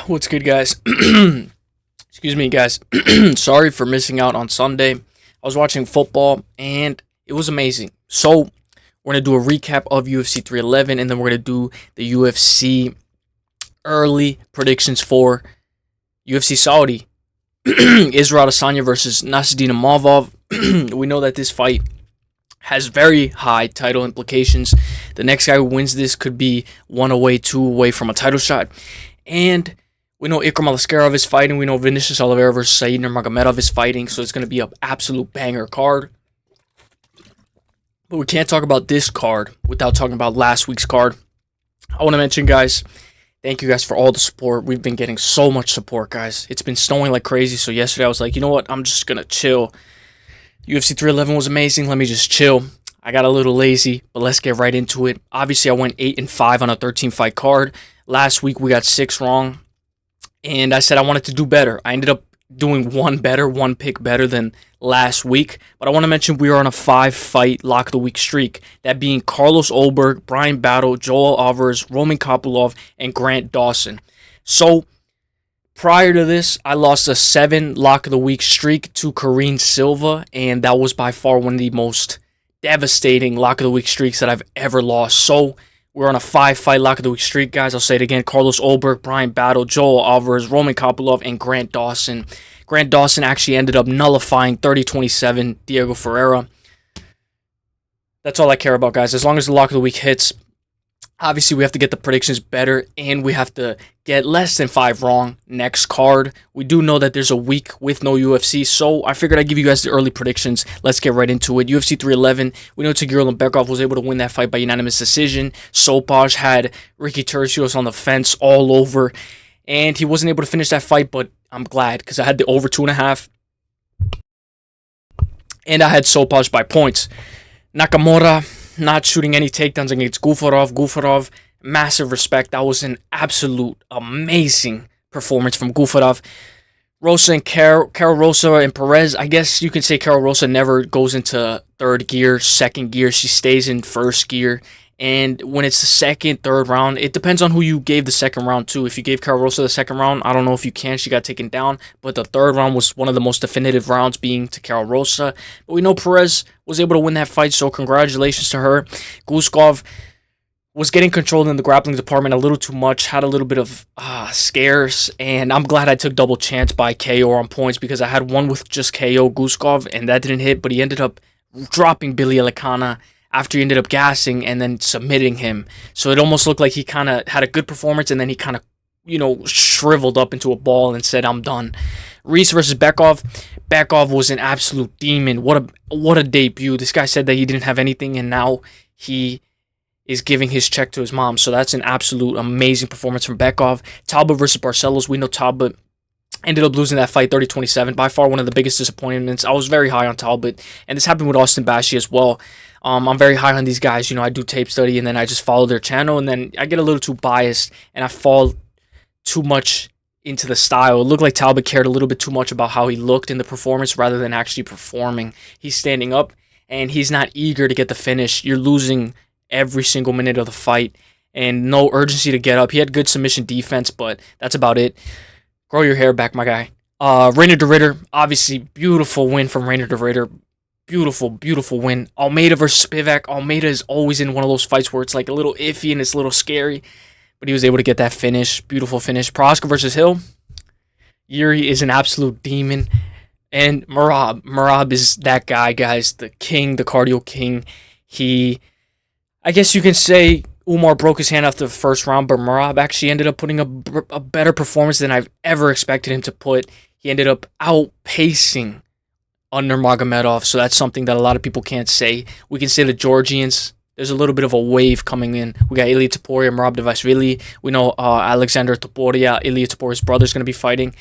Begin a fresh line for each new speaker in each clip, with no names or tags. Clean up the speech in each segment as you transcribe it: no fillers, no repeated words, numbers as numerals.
What's good, guys? Excuse me, guys. Sorry for missing out on Sunday. I was watching football, and it was amazing. So, we're going to do a recap of UFC 311, and then we're going to do the UFC early predictions for UFC Saudi. Israel Adesanya versus Nasruddin Imavov. We know that this fight has very high title implications. The next guy who wins this could be 1 away, 2 away from a title shot. And we know Ikram is fighting. We know Vinicius Oliveira versus Said Nurmagomedov is fighting. So it's going to be an absolute banger card. But we can't talk about this card without talking about last week's card. I want to mention, guys, thank you guys for all the support. We've been getting so much support, guys. It's been snowing like crazy. So yesterday I was like, you know what? I'm just going to chill. UFC 311 was amazing. Let me just chill. I got a little lazy, but let's get right into it. Obviously, I went 8-5 on a 13-fight card. Last week, we got 6 wrong, and I said I wanted to do better. I ended up doing one pick better than last week, but I want to mention we are on a 5-fight lock of the week streak, that being Carlos Ulberg, Brian Battle, Joel Alvarez, Roman Kopylov, and Grant Dawson. So, prior to this, I lost a 7 lock of the week streak to Kareem Silva, and that was by far one of the most devastating lock of the week streaks that I've ever lost. So, we're on a 5-fight lock of the week streak, guys. I'll say it again. Carlos Ulberg, Brian Battle, Joel Alvarez, Roman Kopylov, and Grant Dawson. Grant Dawson actually ended up nullifying 30-27 Diego Ferreira. That's all I care about, guys. As long as the lock of the week hits, obviously we have to get the predictions better, and we have to get less than 5 wrong next card. We do know that there's a week with no UFC, so I figured I'd give you guys the early predictions. Let's get right into it. UFC 311, we know Tagir was able to win that fight by unanimous decision. Sopaj had Ricky Turcios on the fence all over, and he wasn't able to finish that fight, but I'm glad because I had the over 2.5, and I had Sopaj by points. Nakamura not shooting any takedowns against Gufarov, massive respect. That was an absolute amazing performance from Gufarov. Rosa and Carol Rosa and Perez, I guess you can say Carol Rosa never goes into third gear, second gear. She stays in first gear. And when it's the second, third round, it depends on who you gave the second round to. If you gave Carol Rosa the second round, I don't know if you can. She got taken down. But the third round was one of the most definitive rounds, being to Carol Rosa. But we know Perez was able to win that fight, so congratulations to her. Guskov was getting controlled in the grappling department a little too much, had a little bit of scares, and I'm glad I took double chance by KO on points, because I had one with just KO Guskov, and that didn't hit, but he ended up dropping Billy Elikana after he ended up gassing and then submitting him. So it almost looked like he kind of had a good performance, and then he kind of, shriveled up into a ball and said, I'm done. Reese versus Bekov. Bekov was an absolute demon. What a debut. This guy said that he didn't have anything, and now he is giving his check to his mom. So that's an absolute amazing performance from Bekov. Talbot versus Barcelos. We know Talbot ended up losing that fight 30-27. By far one of the biggest disappointments. I was very high on Talbot, and this happened with Austin Bashi as well. I'm very high on these guys. I do tape study, and then I just follow their channel, and then I get a little too biased, and I fall too much into the style. It looked like Talbot cared a little bit too much about how he looked in the performance rather than actually performing. He's standing up, and he's not eager to get the finish. You're losing every single minute of the fight, and no urgency to get up. He had good submission defense, but that's about it. Grow your hair back, my guy. Reiner de Ritter, obviously, beautiful win from Reiner de Ritter. Beautiful, beautiful win. Almeida versus Spivak. Almeida is always in one of those fights where it's like a little iffy and it's a little scary, but he was able to get that finish. Beautiful finish. Proskauer versus Hill. Yuri is an absolute demon. And Merab. Merab is that guy, guys. The king, the cardio king. I guess you can say Umar broke his hand after the first round, but Merab actually ended up putting a better performance than I've ever expected him to put. He ended up outpacing Nurmagomedov, so that's something that a lot of people can't say. We can say the Georgians, there's a little bit of a wave coming in. We got Ilia Topuria, Merab Dvalishvili. We know Alexander Topuria, Ilia Topuria's brother, is going to be fighting.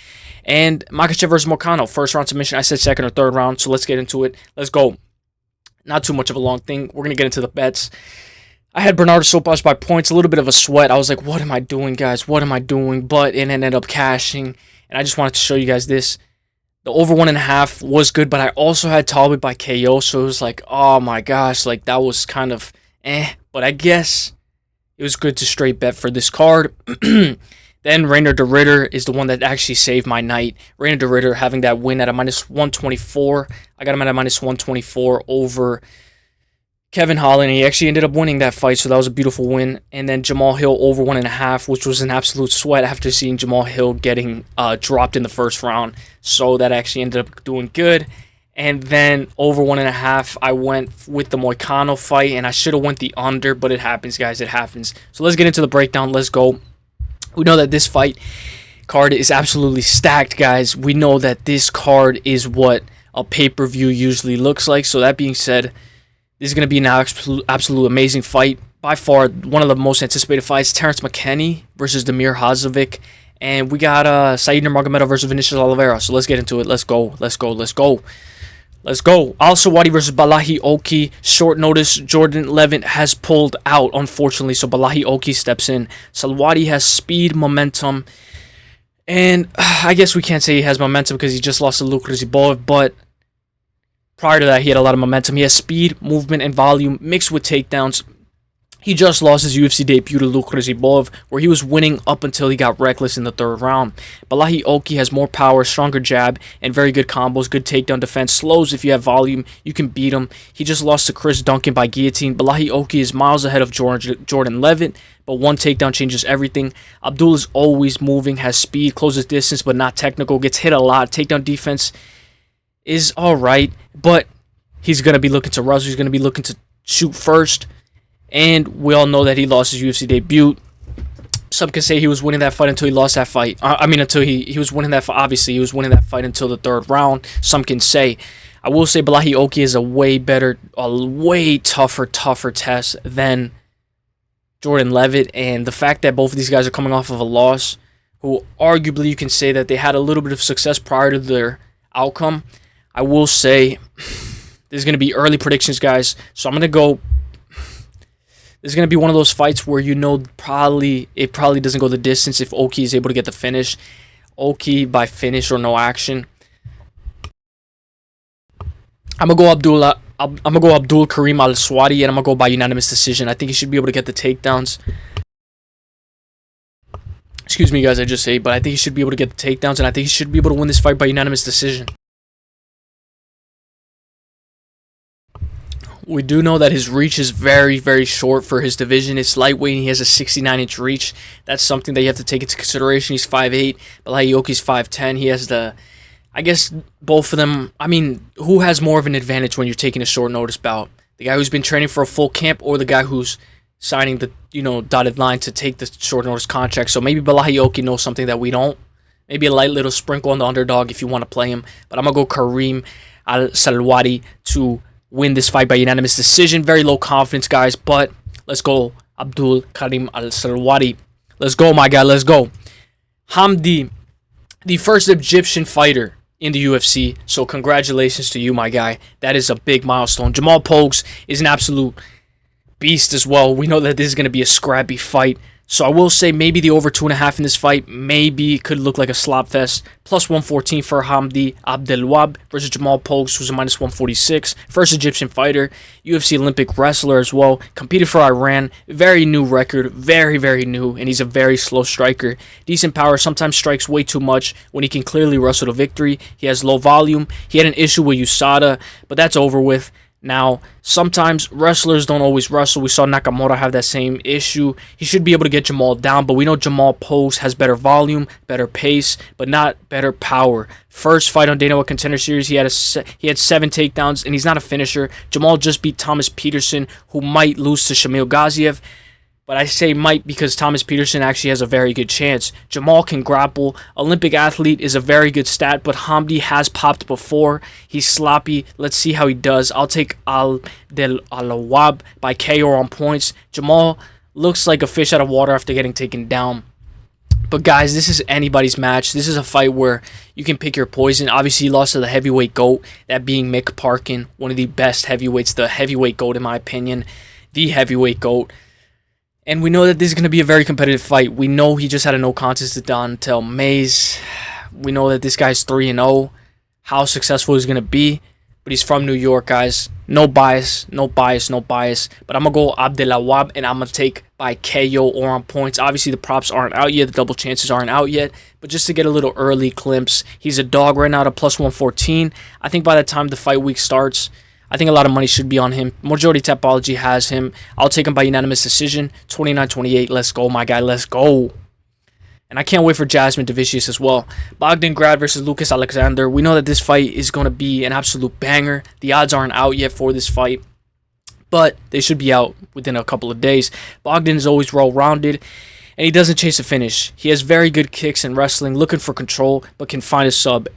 And Makhachev versus Moicano, first round submission. I said second or third round, so let's get into it. Let's go. Not too much of a long thing. We're going to get into the bets. I had Bernardo Sopaj by points, a little bit of a sweat. I was like, what am I doing, guys? What am I doing? But it ended up cashing, and I just wanted to show you guys this. The over 1.5 was good, but I also had Talbot by KO, so it was like, oh my gosh, like that was kind of but I guess it was good to straight bet for this card. The Then Reiner de Ridder is the one that actually saved my night. Reiner de Ridder having that win at a -124. I got him at a -124 over Kevin Holland. He actually ended up winning that fight, so that was a beautiful win. And then Jamal Hill over 1.5, which was an absolute sweat after seeing Jamal Hill getting dropped in the first round. So that actually ended up doing good. And then over 1.5, I went with the Moicano fight, and I should have went the under, but it happens, guys. It happens. So let's get into the breakdown. Let's go. We know that this fight card is absolutely stacked, guys. We know that this card is what a pay-per-view usually looks like. So that being said, this is going to be an absolute amazing fight. By far, one of the most anticipated fights. Terrance McKinney versus Damir Hadžović. And we got Said Nurmagomedov versus Vinicius Oliveira. So let's get into it. Let's go. Let's go. Let's go. Let's go. Al-Selwady versus Bolaji Oki. Short notice. Jordan Levitt has pulled out, unfortunately. So Bolaji Oki steps in. Selwady has speed, momentum. And I guess we can't say he has momentum because he just lost to Luke Rizibov. But prior to that, he had a lot of momentum. He has speed, movement, and volume mixed with takedowns. He just lost his UFC debut to Luke Rizibov, where he was winning up until he got reckless in the third round. Bolaji Oki has more power, stronger jab, and very good combos, good takedown defense. Slows if you have volume, you can beat him. He just lost to Chris Duncan by guillotine. Bolaji Oki is miles ahead of Jordan Levitt, but one takedown changes everything. Abdul is always moving, has speed, closes distance, but not technical, gets hit a lot. Takedown defense is alright, but he's going to be looking to wrestle. He's going to be looking to shoot first. And we all know that he lost his UFC debut. Some can say he was winning that fight until he lost that fight. Until he was winning that fight. Obviously, he was winning that fight until the third round. Some can say. I will say Bolaji Oki is a way tougher test than Jordan Levitt. And the fact that both of these guys are coming off of a loss, who arguably you can say that they had a little bit of success prior to their outcome. I will say there's going to be early predictions, guys. So I'm going to go. This is going to be one of those fights where you know it probably doesn't go the distance if Oki is able to get the finish. Oki by finish or no action. I'm going to go Abdul-Kareem Al-Selwady, and I'm going to go by unanimous decision. I think he should be able to get the takedowns. Excuse me, guys, I just say, but I think he should be able to get the takedowns, and I think he should be able to win this fight by unanimous decision. We do know that his reach is very, very short for his division. It's lightweight and he has a 69-inch reach. That's something that you have to take into consideration. He's 5'8", Bolaji Oki's 5'10". He has I guess both of them, who has more of an advantage when you're taking a short notice bout? The guy who's been training for a full camp or the guy who's signing the, dotted line to take the short notice contract? So maybe Bolaji Oki knows something that we don't. Maybe a light little sprinkle on the underdog if you want to play him. But I'm going to go Kareem Al-Selwady to win this fight by unanimous decision. Very low confidence, guys, but let's go Abdul-Kareem Al-Selwady. Let's go, my guy. Let's go. Hamdy, the first Egyptian fighter in the UFC. So congratulations to you, my guy. That is a big milestone. Jamal Pogues is an absolute beast as well. We know that this is going to be a scrappy fight. So I will say maybe the over 2.5 in this fight maybe could look like a slop fest. Plus 114 for Hamdy Abdelwahab versus Jamal Pogues, who's a minus 146. First Egyptian fighter, UFC Olympic wrestler as well. Competed for Iran. Very new record. Very, very new. And he's a very slow striker. Decent power. Sometimes strikes way too much when he can clearly wrestle to victory. He has low volume. He had an issue with USADA, but that's over with. Now, sometimes wrestlers don't always wrestle. We saw Nakamura have that same issue. He should be able to get Jamal down, but we know Jamal Pogues has better volume, better pace, but not better power. First fight on Dana White Contender Series, he had 7 takedowns, and he's not a finisher. Jamal just beat Thomas Petersen, who might lose to Shamil Gaziev. But I say might because Thomas Petersen actually has a very good chance. Jamal can grapple. Olympic athlete is a very good stat, but Hamdy has popped before. He's sloppy. Let's see how he does. I'll take Al-Wahab by KO on points. Jamal looks like a fish out of water after getting taken down. But guys, this is anybody's match. This is a fight where you can pick your poison. Obviously, he lost to the heavyweight GOAT, that being Mick Parkin, one of the best heavyweights, the heavyweight GOAT in my opinion, the heavyweight GOAT. And we know that this is going to be a very competitive fight. We know he just had a no contest to Dontel Mays. We know that this guy's 3-0. How successful he's going to be, but he's from New York, guys. No bias, no bias, no bias. But I'm going to go Abdelwahab, and I'm going to take by KO or on points. Obviously, the props aren't out yet. The double chances aren't out yet. But just to get a little early glimpse, he's a dog right now at a plus 114. I think by the time the fight week starts, I think a lot of money should be on him. Majority Tapology has him. I'll take him by unanimous decision. 29-28. Let's go, my guy. Let's go. And I can't wait for Jasudavicius as well. Bogdan Grad versus Lucas Alexander. We know that this fight is going to be an absolute banger. The odds aren't out yet for this fight, but they should be out within a couple of days. Bogdan is always well-rounded, and he doesn't chase a finish. He has very good kicks in wrestling, looking for control, but can find a sub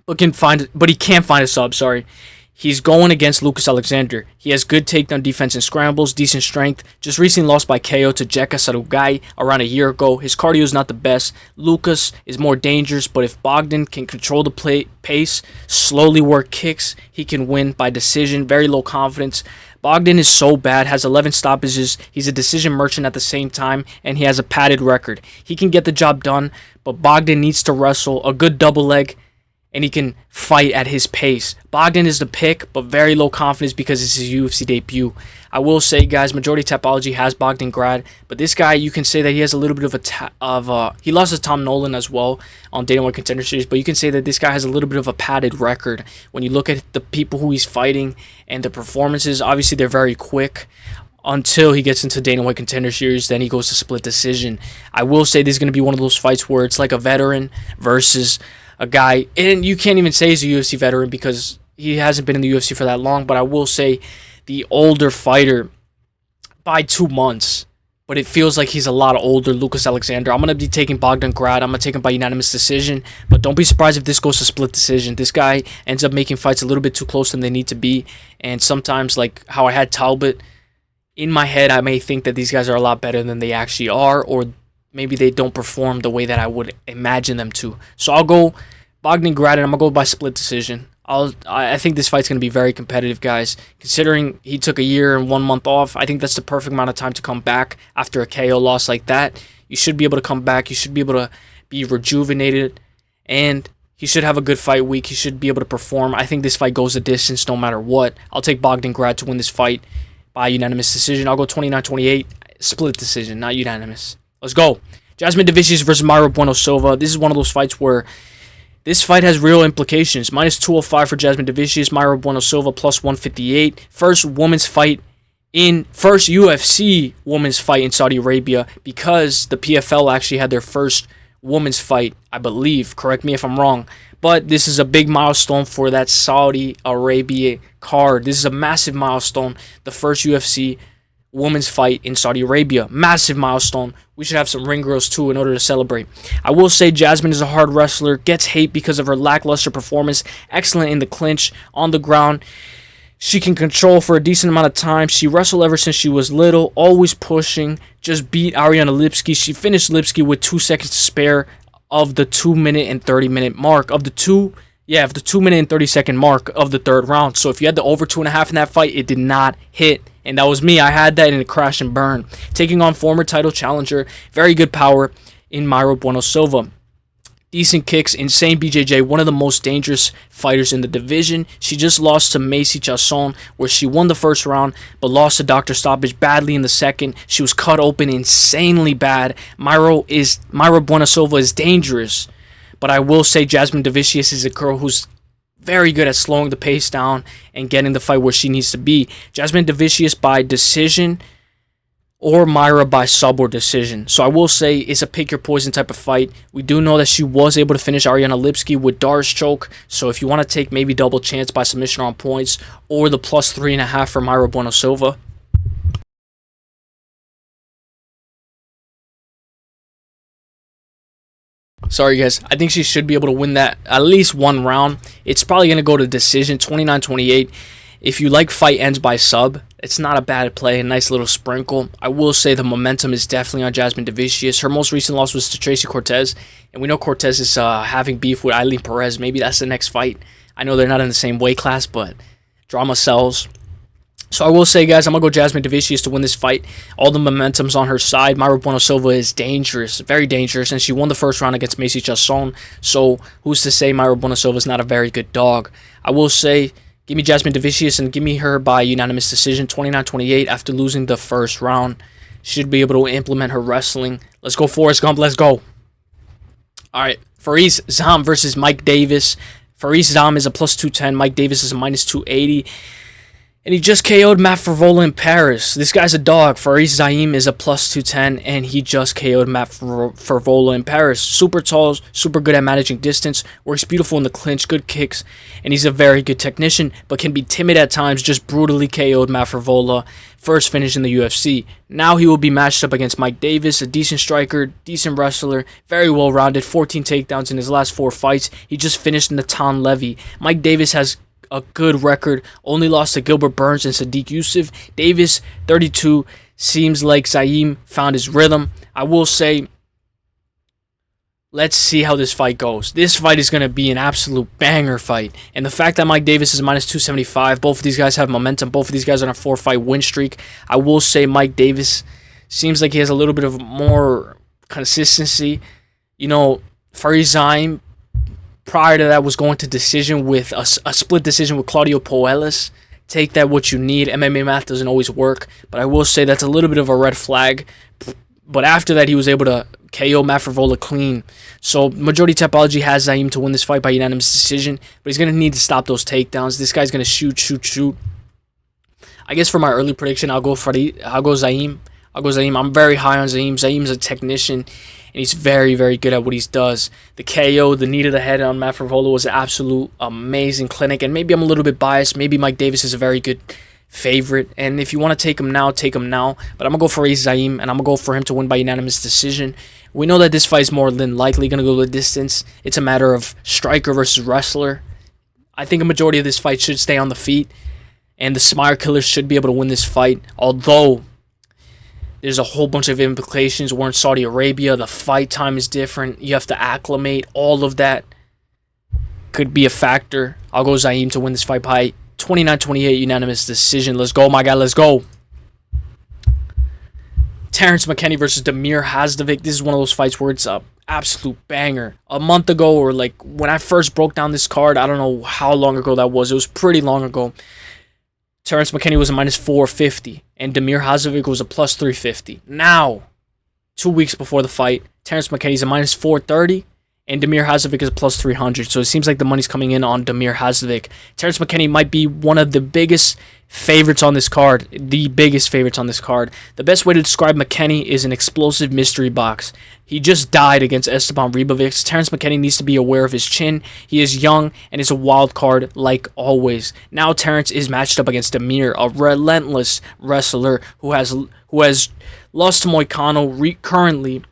but he can't find a sub, sorry. He's going against Lucas Alexander. He has good takedown defense and scrambles, decent strength. Just recently lost by KO to Jeka Sarugai around a year ago. His cardio is not the best. Lucas is more dangerous, but if Bogdan can control the pace, slowly work kicks, he can win by decision. Very low confidence. Bogdan is so bad, has 11 stoppages. He's a decision merchant at the same time, and he has a padded record. He can get the job done, but Bogdan needs to wrestle a good double leg, and he can fight at his pace. Bogdan is the pick, but very low confidence because it's his UFC debut. I will say, guys, majority Tapology has Bogdan Grad, but this guy, you can say that he has a little bit he lost to Tom Nolan as well on Dana White Contender Series, but you can say that this guy has a little bit of a padded record. When you look at the people who he's fighting and the performances, obviously they're very quick. Until he gets into Dana White Contender Series, then he goes to split decision. I will say this is going to be one of those fights where it's like a veteran versus a guy, and you can't even say he's a UFC veteran because he hasn't been in the UFC for that long, but I will say the older fighter by 2 months, but it feels like he's a lot older, Lucas Alexander. I'm going to be taking Bogdan Grad. I'm going to take him by unanimous decision, but don't be surprised if this goes to split decision. This guy ends up making fights a little bit too close than they need to be, and sometimes, like how I had Talbot, in my head, I may think that these guys are a lot better than they actually are, or maybe they don't perform the way that I would imagine them to. So I'll go Bogdan Grad, and I'm going to go by split decision. I think this fight's going to be very competitive, guys. Considering he took a year and 1 month off, I think that's the perfect amount of time to come back after a KO loss like that. You should be able to come back. You should be able to be rejuvenated, and he should have a good fight week. He should be able to perform. I think this fight goes the distance no matter what. I'll take Bogdan Grad to win this fight by unanimous decision. I'll go 29-28, split decision, not unanimous. Let's go. Jasudavicius versus Mayra Bueno Silva. This is one of those fights where this fight has real implications. Minus 205 for Jasudavicius, Mayra Bueno Silva plus 158. First UFC women's fight in Saudi Arabia, because the PFL actually had their first women's fight, I believe. Correct me if I'm wrong. But this is a big milestone for that Saudi Arabia card. This is a massive milestone. The first UFC women's fight in Saudi Arabia. Massive milestone. We should have some ring girls too in order to celebrate. I will say Jasmine is a hard wrestler. Gets hate because of her lackluster performance. Excellent in the clinch, on the ground. She can control for a decent amount of time. She wrestled ever since she was little. Always pushing. Just beat Ariana Lipski. She finished Lipski with 2 seconds to spare of the 2-minute and 30-minute mark. Of the 2-minute and 30-second mark of the third round. So if you had the over 2.5 in that fight, it did not hit. And that was me. I had that in a crash and burn. Taking on former title challenger. Very good power in Mayra Bueno Silva. Decent kicks, insane BJJ, one of the most dangerous fighters in the division. She just lost to Macy Chasson, where she won the first round, but lost to Dr. Stoppage badly in the second. She was cut open insanely bad. Mayra Bueno Silva is dangerous, but I will say Jasudavicius is a girl who's very good at slowing the pace down and getting the fight where she needs to be. Jasudavicius by decision, or Mayra by sub or decision. So I will say it's a pick your poison type of fight. We do know that she was able to finish Ariana Lipski with Darce choke. So if you want to take maybe double chance by submission on points, or the plus 3.5 for Mayra Bueno Silva. Sorry guys, I think she should be able to win that at least one round. It's probably going to go to decision, 29-28. If you like fight ends by sub, it's not a bad play, a nice little sprinkle. I will say the momentum is definitely on Jasudavicius. Her most recent loss was to Tracy Cortez, and we know Cortez is having beef with Eileen Perez. Maybe that's the next fight. I know they're not in the same weight class, but drama sells. So I will say, guys, I'm going to go Jasudavicius to win this fight. All the momentum's on her side. Mayra Bueno Silva is dangerous, very dangerous, and she won the first round against Macy Chiasson. So who's to say Mayra Bueno Silva is not a very good dog? I will say, give me Jasudavicius and give me her by unanimous decision, 29-28 after losing the first round. Should be able to implement her wrestling. Let's go, Forrest Gump. Let's go. All right, Faris Ziam versus Mike Davis. Faris Ziam is a plus 210. Mike Davis is a minus 280. And he just KO'd Matt Frevola in Paris. This guy's a dog. Faris Ziam is a plus 210, and he just KO'd Matt Frevola in Paris. Super tall, super good at managing distance, works beautiful in the clinch, good kicks, and he's a very good technician, but can be timid at times, just brutally KO'd Matt Frevola. First finish in the UFC. Now he will be matched up against Mike Davis, a decent striker, decent wrestler, very well-rounded, 14 takedowns in his last 4 fights. He just finished Natan Levy. Mike Davis has a good record, only lost to Gilbert Burns and Sadiq Yusuf. Davis, 32, seems like Ziam found his rhythm. I will say, let's see how this fight goes. This fight is going to be an absolute banger fight. And the fact that Mike Davis is minus 275, both of these guys have momentum. Both of these guys are on a 4-fight win streak. I will say Mike Davis seems like he has a little bit of more consistency. You know, Faris Ziam, prior to that, was going to decision with a split decision with Claudio Puelles. Take that what you need. MMA math doesn't always work, but I will say that's a little bit of a red flag. But after that, he was able to KO Matt Frevola clean. So majority typology has Ziam to win this fight by unanimous decision, but he's going to need to stop those takedowns. This guy's going to shoot. I guess for my early prediction, I'll go Ziam. I'm very high on Ziam. Ziam's a technician, and he's very, very good at what he does. The KO, the knee to the head on Matt Frevola was an absolute amazing clinic, and maybe I'm a little bit biased. Maybe Mike Davis is a very good favorite, and if you want to take him now, take him now. But I'm going to go for Ziam, and I'm going to go for him to win by unanimous decision. We know that this fight is more than likely going to go the distance. It's a matter of striker versus wrestler. I think a majority of this fight should stay on the feet, and the Smire Killers should be able to win this fight, although there's a whole bunch of implications. We're in Saudi Arabia. The fight time is different. You have to acclimate. All of that could be a factor. I'll go Ziam to win this fight by 29-28 unanimous decision. Let's go, my guy. Let's go. Terrance McKinney versus Damir Hadžović. This is one of those fights where it's a absolute banger. A month ago, or like when I first broke down this card, I don't know how long ago that was. It was pretty long ago. Terrance McKinney was a minus 450, and Damir Hadžović was a plus 350. Now, 2 weeks before the fight, Terrance McKinney's a minus 430, and Damir Hadžović is a plus 300. So it seems like the money's coming in on Damir Hadžović. Terrance McKinney might be one of the biggest favorites on this card. The biggest favorites on this card. The best way to describe McKinney is an explosive mystery box. He just died against Esteban Ribovics. Terrance McKinney needs to be aware of his chin. He is young and is a wild card like always. Now Terrance is matched up against Damir, a relentless wrestler who has lost to Moicano currently.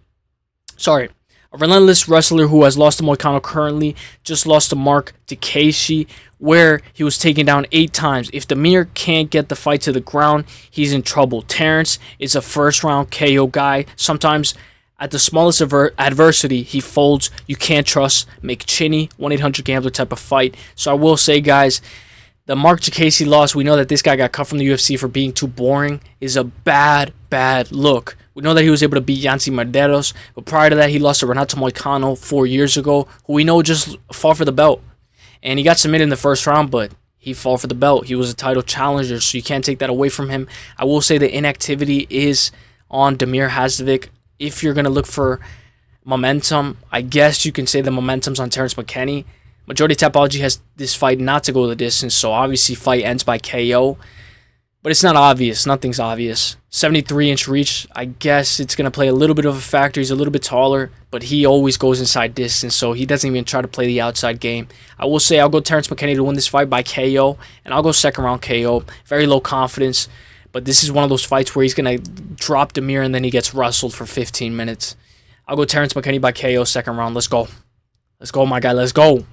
A relentless wrestler who has lost to Moicano currently, just lost to Mark Takeshi, where he was taken down 8 times. If Damir can't get the fight to the ground, he's in trouble. Terrance is a first-round KO guy. Sometimes at the smallest adversity, he folds. You can't trust McKinney, 1-800-GAMBLER type of fight. So I will say, guys, the Mark Takeshi loss, we know that this guy got cut from the UFC for being too boring, is a bad, bad look. We know that he was able to beat Yancy Medeiros, but prior to that, he lost to Renato Moicano 4 years ago, who we know just fought for the belt. And he got submitted in the first round, but he fought for the belt. He was a title challenger, so you can't take that away from him. I will say the inactivity is on Damir Hadžović. If you're going to look for momentum, I guess you can say the momentum's on Terrance McKinney. Majority Tapology has this fight not to go the distance, so obviously fight ends by KO. But it's not obvious. Nothing's obvious. 73-inch reach, I guess it's going to play a little bit of a factor. He's a little bit taller, but he always goes inside distance, so he doesn't even try to play the outside game. I will say I'll go Terrance McKinney to win this fight by KO, and I'll go second round KO. Very low confidence, but this is one of those fights where he's going to drop Damir and then he gets wrestled for 15 minutes. I'll go Terrance McKinney by KO, second round. Let's go. Let's go, my guy. Let's go.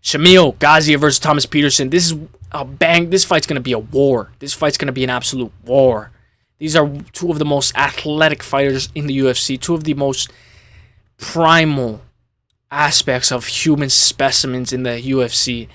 Shamil, Gaziev versus Thomas Petersen. This is a bang. This fight's going to be a war. This fight's going to be an absolute war. These are two of the most athletic fighters in the UFC. Two of the most primal aspects of human specimens in the UFC.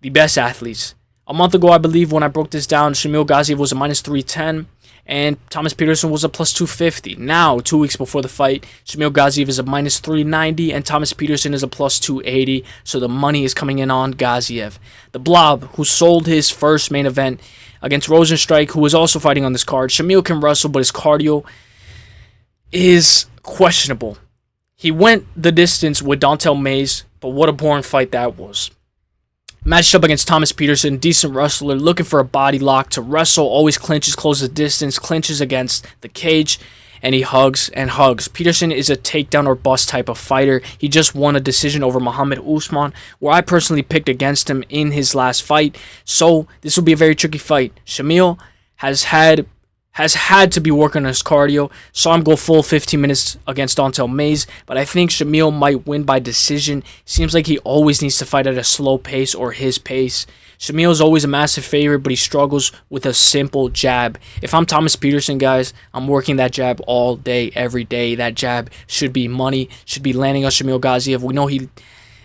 The best athletes. A month ago, I believe, when I broke this down, Shamil Gaziev was a minus 310. And Thomas Petersen was a plus 250. Now, 2 weeks before the fight, Shamil Gaziev is a minus 390 and Thomas Petersen is a plus 280. So the money is coming in on Gaziev. The Blob, who sold his first main event against Rosenstrike, who was also fighting on this card. Shamil can wrestle, but his cardio is questionable. He went the distance with Dontel Mays, but what a boring fight that was. Matched up against Thomas Petersen, decent wrestler, looking for a body lock to wrestle, always clinches, closes distance, clinches against the cage, and he hugs and hugs. Petersen is a takedown or bust type of fighter. He just won a decision over Muhammad Usman, where I personally picked against him in his last fight, so this will be a very tricky fight. Shamil has had to be working on his cardio. Saw him go full 15 minutes against Dontel Mays, but I think Shamil might win by decision. Seems like he always needs to fight at a slow pace or his pace. Shamil is always a massive favorite, but he struggles with a simple jab. If I'm Thomas Petersen, guys, I'm working that jab all day, every day. That jab should be money, should be landing on Shamil Gaziev. We know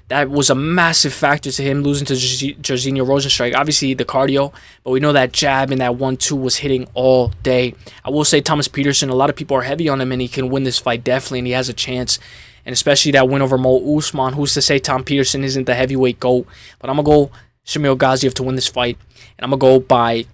that was a massive factor to him losing to Jairzinho Rosenstrike. Obviously, the cardio, but we know that jab and that 1-2 was hitting all day. I will say Thomas Petersen, a lot of people are heavy on him, and he can win this fight definitely, and he has a chance. And especially that win over Mo Usman. Who's to say Tom Petersen isn't the heavyweight GOAT? But I'm going to go Shamil Gaziev to win this fight, and I'm going to go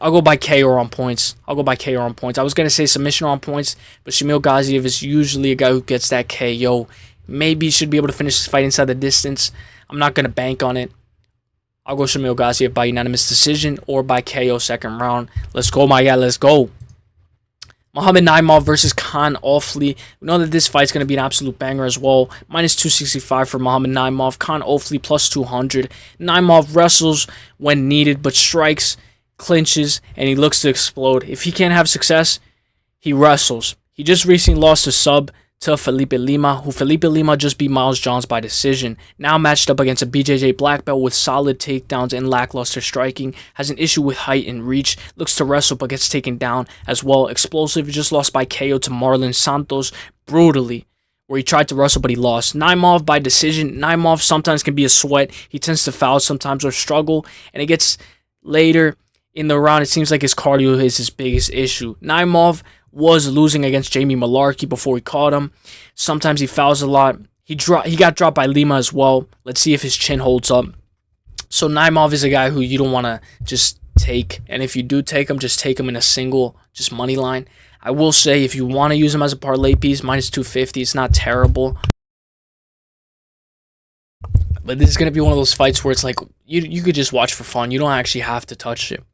I'll go by KO on points. I was going to say submission on points, but Shamil Gaziev is usually a guy who gets that KO. Maybe he should be able to finish this fight inside the distance. I'm not going to bank on it. I'll go Shamil Gaziev by unanimous decision or by KO second round. Let's go, my guy. Let's go. Muhammad Naimov versus Kaan Ofli. We know that this fight's going to be an absolute banger as well. Minus 265 for Muhammad Naimov. Kaan Ofli plus 200. Naimov wrestles when needed, but strikes, clinches, and he looks to explode. If he can't have success, he wrestles. He just recently lost a sub to Felipe Lima, who Felipe Lima just beat Miles Johns by decision. Now matched up against a BJJ black belt with solid takedowns and lackluster striking. Has an issue with height and reach. Looks to wrestle but gets taken down as well. Explosive, just lost by KO to Marlon Santos brutally, where he tried to wrestle but he lost. Naimov by decision. Naimov sometimes can be a sweat. He tends to foul sometimes or struggle, and it gets later in the round. It seems like his cardio is his biggest issue. Naimov was losing against Jamie Malarkey before he caught him. Sometimes he fouls a lot. He got dropped by Lima as well. Let's see if his chin holds up. So Naimov is a guy who you don't want to just take. And if you do take him, just take him in a single, just money line. I will say if you want to use him as a parlay piece, minus 250, it's not terrible. But this is going to be one of those fights where it's like you could just watch for fun. You don't actually have to touch it.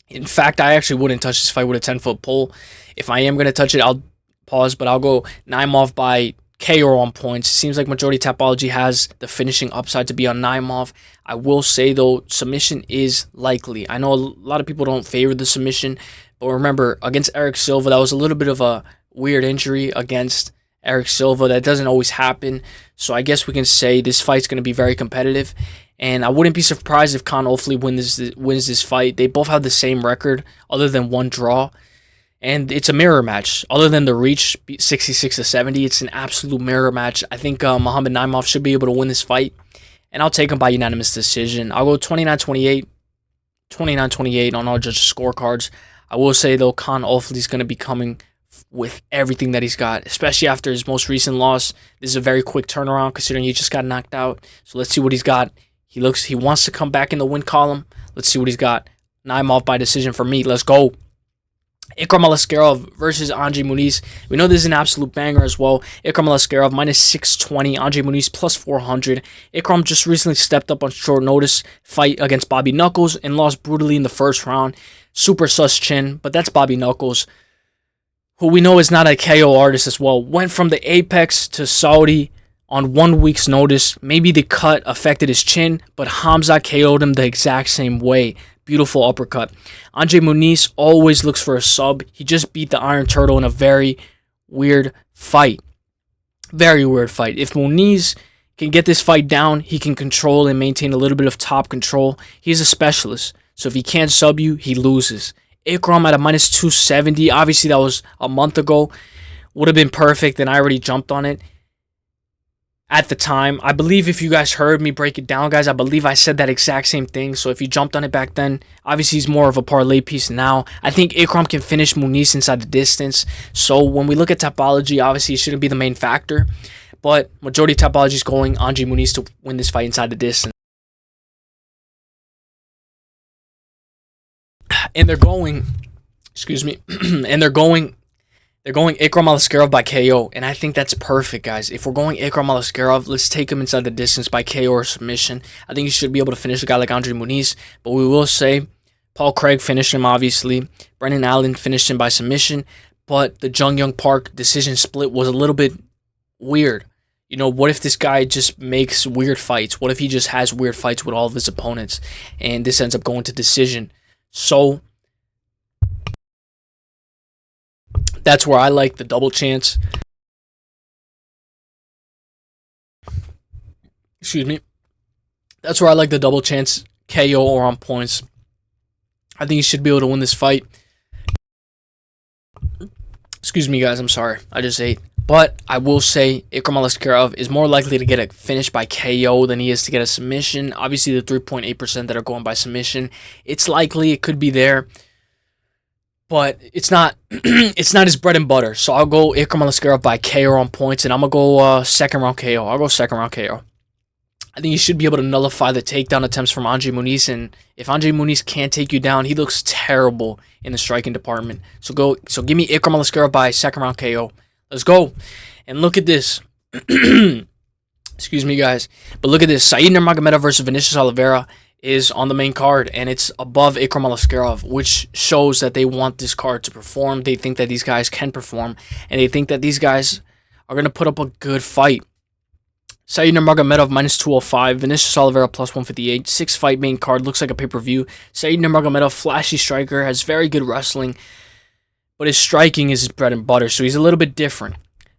In fact, I actually wouldn't touch this fight with a 10-foot pole. If I am going to touch it, I'll pause, but I'll go Naimov by KO on points. Seems like Majority Tapology has the finishing upside to be on Naimov. I will say, though, submission is likely. I know a lot of people don't favor the submission, but remember, against Eric Silva, that was a little bit of a weird injury against Eric Silva. That doesn't always happen, so I guess we can say this fight's going to be very competitive. And I wouldn't be surprised if Kaan Ofli wins this fight. They both have the same record other than one draw. And it's a mirror match. Other than the reach, 66-70, it's an absolute mirror match. I think Muhammad Naimov should be able to win this fight. And I'll take him by unanimous decision. I'll go 29-28. 29-28 on all judges' scorecards. I will say, though, Kaan Ofli is going to be coming with everything that he's got, especially after his most recent loss. This is a very quick turnaround considering he just got knocked out. So let's see what he's got. He wants to come back in the win column. Let's see what he's got. Naimov by decision for me. Let's go. Ikram Aliskerov versus Andre Muniz. We know this is an absolute banger as well. Ikram Aliskerov minus 620. Andre Muniz plus 400. Ikram just recently stepped up on short notice fight against Bobby Knuckles and lost brutally in the first round. Super sus chin, but that's Bobby Knuckles, who we know is not a KO artist as well. Went from the Apex to Saudi on 1 week's notice. Maybe the cut affected his chin, but Hamza KO'd him the exact same way. Beautiful uppercut. Andre Muniz always looks for a sub. He just beat the Iron Turtle in a very weird fight. Very weird fight. If Muniz can get this fight down, he can control and maintain a little bit of top control. He's a specialist. So if he can't sub you, he loses. Ikram at a minus 270. Obviously, that was a month ago. Would have been perfect, and I already jumped on it. at the time. I believe if you guys heard me break it down, guys, I believe I said that exact same thing. So if you jumped on it back then, obviously he's more of a parlay piece now. I think Ikram can finish Muniz inside the distance. So when we look at topology, obviously it shouldn't be the main factor. But majority of topology is going Andre Muniz to win this fight inside the distance. And they're going, excuse me, and they're going Ikram Aliskerov by KO, and I think that's perfect, guys. If we're going Ikram Aliskerov, let's take him inside the distance by KO or submission. I think you should be able to finish a guy like Andre Muniz, but we will say Paul Craig finished him, obviously. Brendan Allen finished him by submission, but the Jung Young Park decision split was a little bit weird. You know, what if this guy just makes weird fights? What if he just has weird fights with all of his opponents, and this ends up going to decision? So that's where I like the double chance. Excuse me. That's where I like the double chance KO or on points. I think he should be able to win this fight. Excuse me, guys. I'm sorry. I just ate. But I will say Ikram Aliskerov is more likely to get a finish by KO than he is to get a submission. Obviously, the 3.8% that are going by submission, it's likely it could be there. But it's not it's not his bread and butter. So I'll go Ikram Aliskerov by KO on points, and I'm going to go second round KO. I'll go second round KO. I think you should be able to nullify the takedown attempts from Andre Muniz, and if Andre Muniz can't take you down, he looks terrible in the striking department. So give me Ikram Aliskerov by second round KO. Let's go. And look at this. Excuse me, guys. But look at this. Said Nurmagomedov versus Vinicius Oliveira is on the main card, and it's above Ikram Aliskerov, which shows that they want this card to perform. They think that these guys can perform, and they think that these guys are going to put up a good fight. Said Nurmagomedov minus 205, Vinicius Oliveira plus 158, 6-fight main card, looks like a pay-per-view. Said Nurmagomedov, flashy striker, has very good wrestling, but his striking is his bread and butter, so he's a little bit different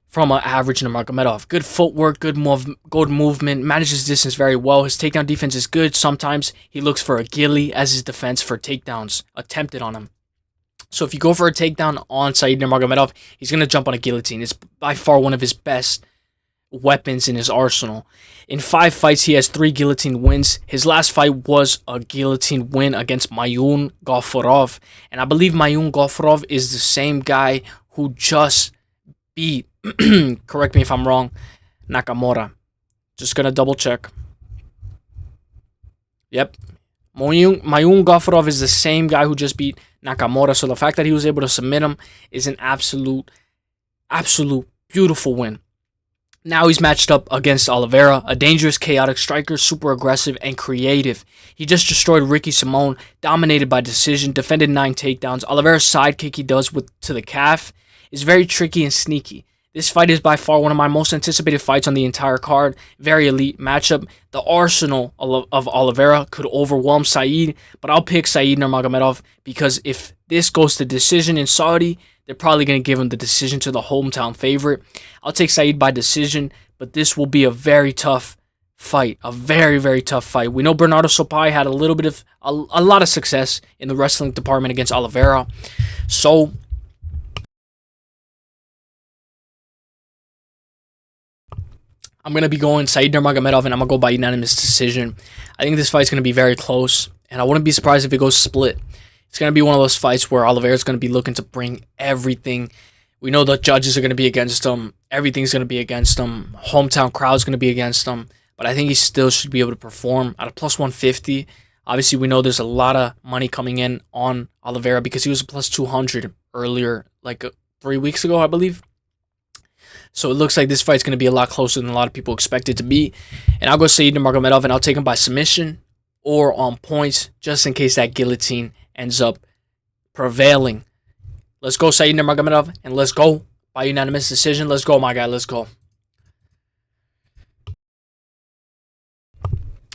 from an average Nurmagomedov. Good footwork, good movement, manages distance very well. His takedown defense is good. Sometimes he looks for a ghillie as his defense for takedowns attempted on him. So if you go for a takedown on Said Nurmagomedov, he's going to jump on a guillotine. It's by far one of his best weapons in his arsenal. In 5 fights, he has 3 guillotine wins. His last fight was a guillotine win against Mayun Gafurov, and I believe Mayun Gafurov is the same guy who just beat, correct me if I'm wrong, Nakamura. Just gonna double check. Yep, Mayun Gafurov is the same guy who just beat Nakamura, so the fact that he was able to submit him is an absolute beautiful win. Now he's matched up against Oliveira, a dangerous, chaotic striker, super aggressive and creative. He just destroyed Ricky Simone, dominated by decision, defended 9 takedowns. Oliveira's sidekick he does to the calf is very tricky and sneaky. This fight is by far one of my most anticipated fights on the entire card. Very elite matchup. The arsenal of Oliveira could overwhelm Said, but I'll pick Said Nurmagomedov because if this goes to decision in Saudi, they're probably going to give him the decision to the hometown favorite. I'll take Said by decision, but this will be a very tough fight. A very, very tough fight. We know Bernardo Sopai had a lot of success in the wrestling department against Oliveira. So I'm going to be going Said Nurmagomedov, and I'm going to go by unanimous decision. I think this fight's going to be very close, and I wouldn't be surprised if it goes split. It's going to be one of those fights where Oliveira's going to be looking to bring everything. We know the judges are going to be against him. Everything's going to be against him. Hometown crowd's going to be against him. But I think he still should be able to perform at a plus 150. Obviously, we know there's a lot of money coming in on Oliveira because he was a plus 200 earlier, like 3 weeks ago, I believe. So it looks like this fight's going to be a lot closer than a lot of people expect it to be. And I'll go Said Nurmagomedov, and I'll take him by submission or on points just in case that guillotine ends up prevailing. Let's go Said Nurmagomedov, and let's go by unanimous decision. Let's go, my guy. Let's go.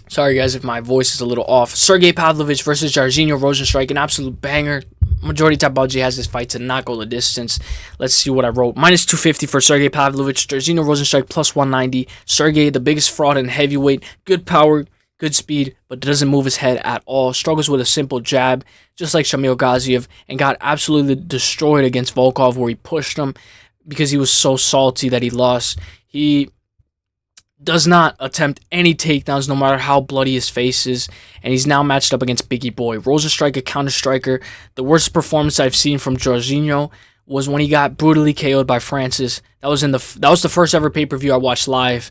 Sorry, guys, if my voice is a little off. Sergey Pavlovich versus Jairzinho Rozenstruik, an absolute banger. Majority Topology has this fight to not go the distance. Let's see what I wrote. Minus 250 for Sergey Pavlovich. Jairzinho Rozenstruik plus 190. Sergey, the biggest fraud in heavyweight. Good power, good speed, but doesn't move his head at all. Struggles with a simple jab, just like Shamil Gaziev, and got absolutely destroyed against Volkov, where he pushed him because he was so salty that he lost. He does not attempt any takedowns no matter how bloody his face is, and he's now matched up against Biggie Boy. Rosenstrike, a counter striker. The worst performance I've seen from Jorginho was when he got brutally KO'd by Francis. That was the first ever pay-per-view I watched live.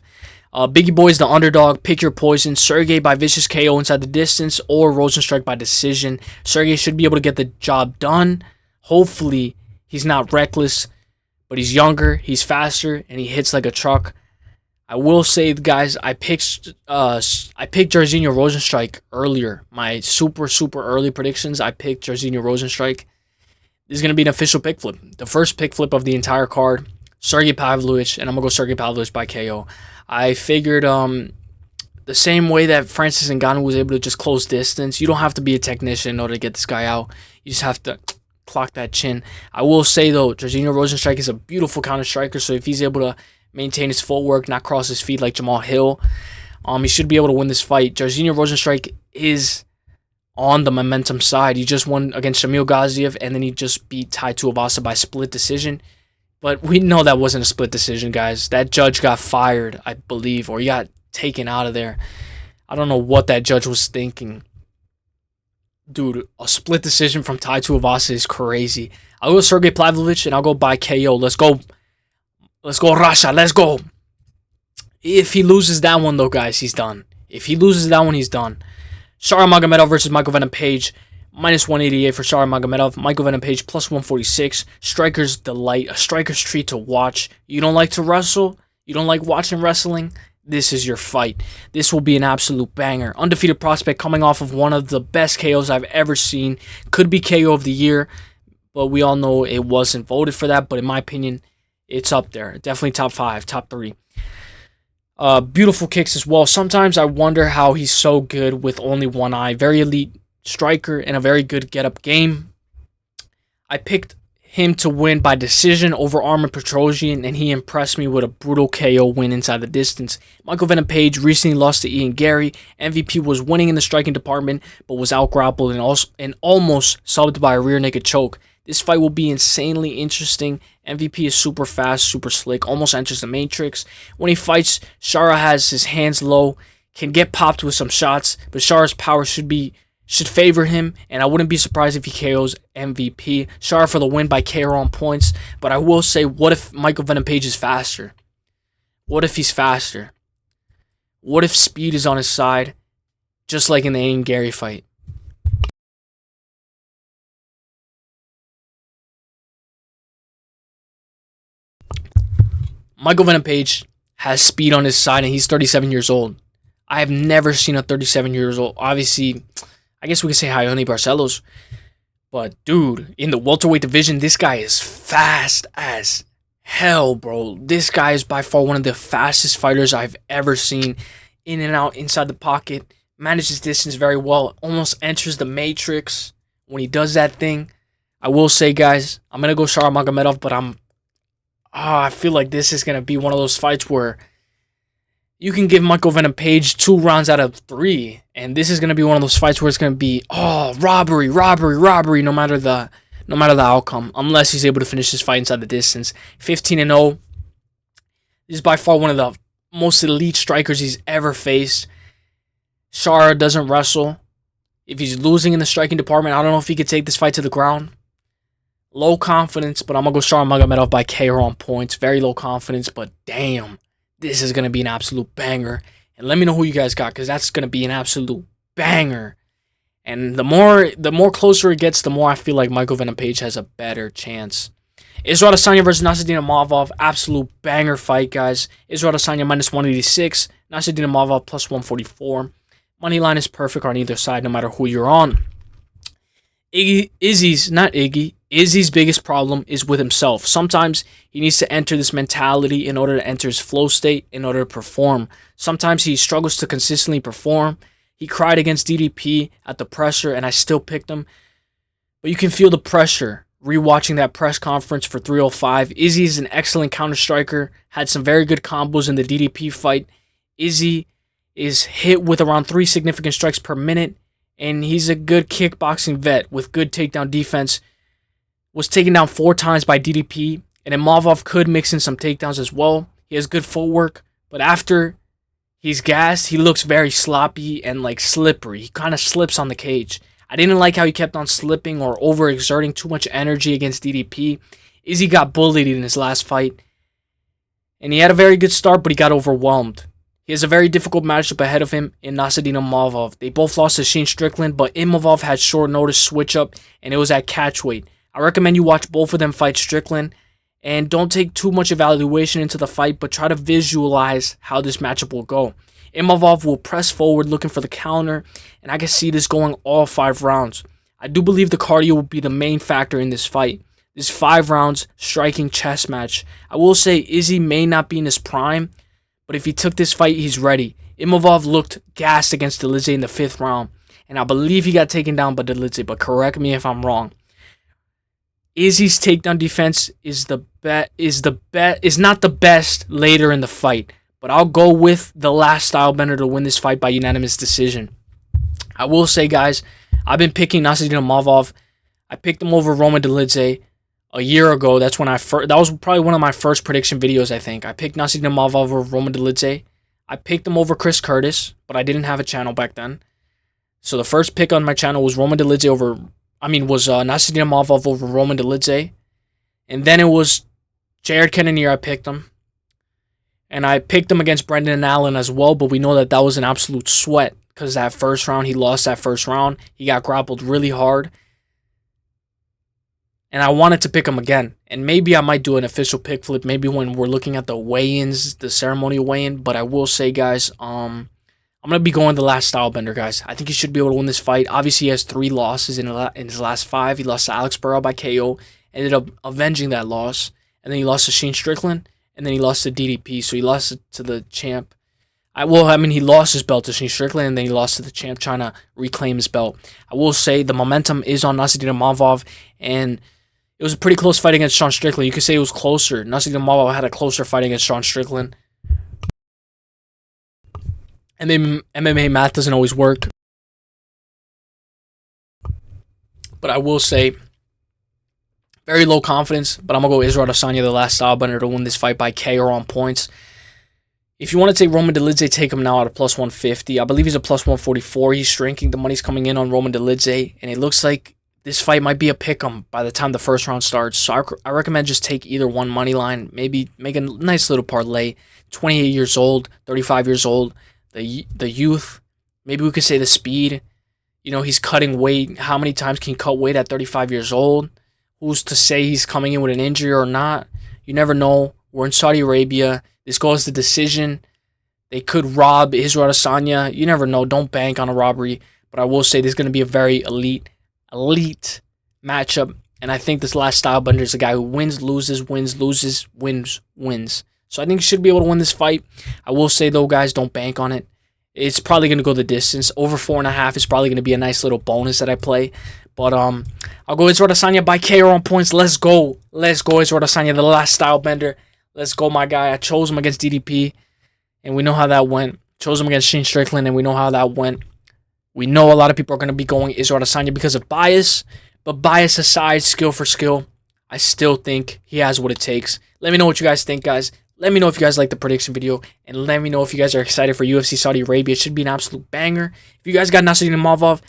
Biggie Boy is the underdog. Pick your poison. Sergey by vicious KO inside the distance, or Rosenstrike by decision. Sergey should be able to get the job done. Hopefully, he's not reckless, but he's younger, he's faster, and he hits like a truck. I will say, guys, I picked Jorginho Rosenstrike earlier. My super early predictions, I picked Jorginho Rosenstrike. This is going to be an official pick flip. The first pick flip of the entire card. Sergey Pavlovich, and I'm going to go Sergey Pavlovich by KO. I figured the same way that Francis Ngannou was able to just close distance, you don't have to be a technician in order to get this guy out. You just have to clock that chin. I will say, though, Jorginho Rosenstrike is a beautiful counter striker, so if he's able to maintain his footwork, not cross his feet like Jamal Hill, he should be able to win this fight. Jorginho Rosenstrike is on the momentum side. He just won against Shamil Gaziev, and then he just beat Tai Tuivasa by split decision. But we know that wasn't a split decision, guys. That judge got fired, I believe, or he got taken out of there. I don't know what that judge was thinking. Dude, a split decision from Tai Tuivasa is crazy. I'll go Sergey Pavlovich, and I'll go by KO. Let's go. Let's go, Russia. Let's go. If he loses that one, though, guys, he's done. If he loses that one, he's done. Shara Magomedov versus Michael Venom Page. Minus 188 for Shara Magomedov. Michael Venom Page plus 146. Striker's delight. A striker's treat to watch. You don't like to wrestle? You don't like watching wrestling? This is your fight. This will be an absolute banger. Undefeated prospect coming off of one of the best KOs I've ever seen. Could be KO of the year, but we all know it wasn't voted for that. But in my opinion, it's up there. Definitely top 5, top 3. Beautiful kicks as well. Sometimes I wonder how he's so good with only one eye. Very elite striker and a very good get-up game. I picked him to win by decision over Armin Petrosian, and he impressed me with a brutal KO win inside the distance. Michael Venom Page recently lost to Ian Gary. MVP was winning in the striking department, but was out-grappled and almost subbed by a rear naked choke. This fight will be insanely interesting. MVP is super fast, super slick, almost enters the matrix. When he fights, Shara has his hands low, can get popped with some shots, but Shara's power should favor him, and I wouldn't be surprised if he KOs MVP. Shara for the win by KO on points, but I will say, what if Michael Venom Page is faster? What if he's faster? What if speed is on his side, just like in the Ian Gary fight? Michael Venom Page has speed on his side, and he's 37 years old. I have never seen a 37 years old. Obviously, I guess we could say Ione Barcelos. But, dude, in the welterweight division, this guy is fast as hell, bro. This guy is by far one of the fastest fighters I've ever seen. In and out, inside the pocket. Manages distance very well. Almost enters the matrix when he does that thing. I will say, guys, I'm going to go Shara Magomedov, but I feel like this is going to be one of those fights where you can give Michael Venom Page 2 rounds out of 3, and this is going to be one of those fights where it's going to be robbery, no matter the outcome, unless he's able to finish this fight inside the distance. 15-0. This is by far one of the most elite strikers he's ever faced. Shara doesn't wrestle. If he's losing in the striking department, I don't know if he could take this fight to the ground. Low confidence, but I'm going to go Shara Magomedov by KO on points. Very low confidence, but damn, this is going to be an absolute banger. And let me know who you guys got, because that's going to be an absolute banger. And the more closer it gets, the more I feel like Michael Venom Page has a better chance. Israel Adesanya versus Nassourdine Imavov. Absolute banger fight, guys. Israel Adesanya minus 186. Nassourdine Imavov plus 144. Money line is perfect on either side, no matter who you're on. Izzy's biggest problem is with himself. Sometimes he needs to enter this mentality in order to enter his flow state, in order to perform. Sometimes he struggles to consistently perform. He cried against DDP at the pressure, and I still picked him. But you can feel the pressure rewatching that press conference for 305. Izzy is an excellent counter striker, had some very good combos in the DDP fight. Izzy is hit with around 3 significant strikes per minute, and he's a good kickboxing vet with good takedown defense. Was taken down 4 times by DDP, and Imavov could mix in some takedowns as well. He has good footwork, but after He's gassed. He looks very sloppy and like slippery. He kind of slips on the cage. I didn't like how he kept on slipping or overexerting too much energy against DDP. Izzy got bullied in his last fight. And he had a very good start, but he got overwhelmed. He has a very difficult matchup ahead of him in Nassourdine Imavov. They both lost to Shane Strickland, but Imavov had short notice switch up, and it was at catchweight. I recommend you watch both of them fight Strickland, and don't take too much evaluation into the fight, but try to visualize how this matchup will go. Imavov will press forward looking for the counter, and I can see this going all 5 rounds. I do believe the cardio will be the main factor in this fight. This 5 rounds striking chess match. I will say Izzy may not be in his prime, but if he took this fight, he's ready. Imavov looked gassed against Dolidze in the 5th round, and I believe he got taken down by Dolidze, but correct me if I'm wrong. Izzy's takedown defense is not the best later in the fight, but I'll go with the last stylebender to win this fight by unanimous decision. I will say, guys, I've been picking Nassourdine Imavov. I picked him over Roman Dolidze a year ago. That was probably one of my first prediction videos, I think. I picked Nassourdine Imavov over Roman Dolidze. I picked him over Chris Curtis, but I didn't have a channel back then. So the first pick on my channel was Nassourdine Imavov over Roman Dolidze. And then it was Jared Cannonier. I picked him. And I picked him against Brendan Allen as well, but we know that was an absolute sweat because that first round, he lost that first round. He got grappled really hard. And I wanted to pick him again. And maybe I might do an official pick flip, maybe when we're looking at the weigh-ins, the ceremonial weigh-in. But I will say, guys, I'm going to be going the last stylebender, guys. I think he should be able to win this fight. Obviously, he has 3 losses in his last 5. He lost to Alex Burrow by KO, ended up avenging that loss. And then he lost to Shane Strickland, and then he lost to DDP. So he lost to the champ. He lost his belt to Shane Strickland, and then he lost to the champ trying to reclaim his belt. I will say the momentum is on Nassourdine Imavov, and it was a pretty close fight against Sean Strickland. You could say it was closer. Nassourdine Imavov had a closer fight against Sean Strickland. And then MMA math doesn't always work. But I will say, very low confidence, but I'm going to go Israel Adesanya, the last stylebender, to win this fight by K or on points. If you want to take Roman Dolidze, take him now at a plus 150. I believe he's a plus 144. He's shrinking. The money's coming in on Roman Dolidze, and it looks like this fight might be a pick'em by the time the first round starts. So I recommend just take either one money line. Maybe make a nice little parlay. 28 years old, 35 years old. The youth. Maybe we could say the speed. You know, he's cutting weight. How many times can he cut weight at 35 years old? Who's to say he's coming in with an injury or not? You never know. We're in Saudi Arabia. This goes to decision. They could rob Israel Adesanya. You never know. Don't bank on a robbery. But I will say this is going to be a very elite matchup, and I think this last stylebender is a guy who wins, loses, wins, loses, wins, wins. So I think he should be able to win this fight. I will say, though, guys, don't bank on it. It's probably going to go the distance. Over 4.5 is probably going to be a nice little bonus that I play. But I'll go Israel Adesanya by KO on points. Let's go. Let's go, Israel Adesanya, the last stylebender. Let's go, my guy. I chose him against DDP, and we know how that went. Chose him against Shane Strickland, and we know how that went. We know a lot of people are going to be going Israel Adesanya because of bias, but bias aside, skill for skill, I still think he has what it takes. Let me know what you guys think, guys. Let me know if you guys like the prediction video, and let me know if you guys are excited for UFC Saudi Arabia. It should be an absolute banger. If you guys got Nassourdine Imavov,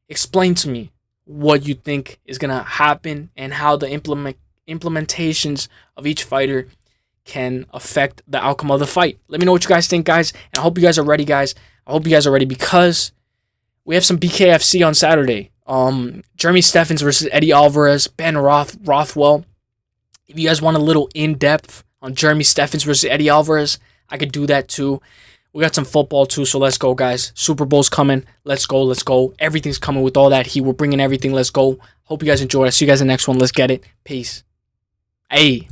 explain to me what you think is going to happen and how the implementations of each fighter can affect the outcome of the fight. Let me know what you guys think, guys, and I hope you guys are ready, guys. I hope you guys are ready because we have some BKFC on Saturday. Jeremy Stephens versus Eddie Alvarez, Ben Rothwell. If you guys want a little in-depth on Jeremy Stephens versus Eddie Alvarez, I could do that too. We got some football too, so let's go, guys. Super Bowl's coming. Let's go, let's go. Everything's coming with all that heat. We're bringing everything. Let's go. Hope you guys enjoyed. I'll see you guys in the next one. Let's get it. Peace. Hey.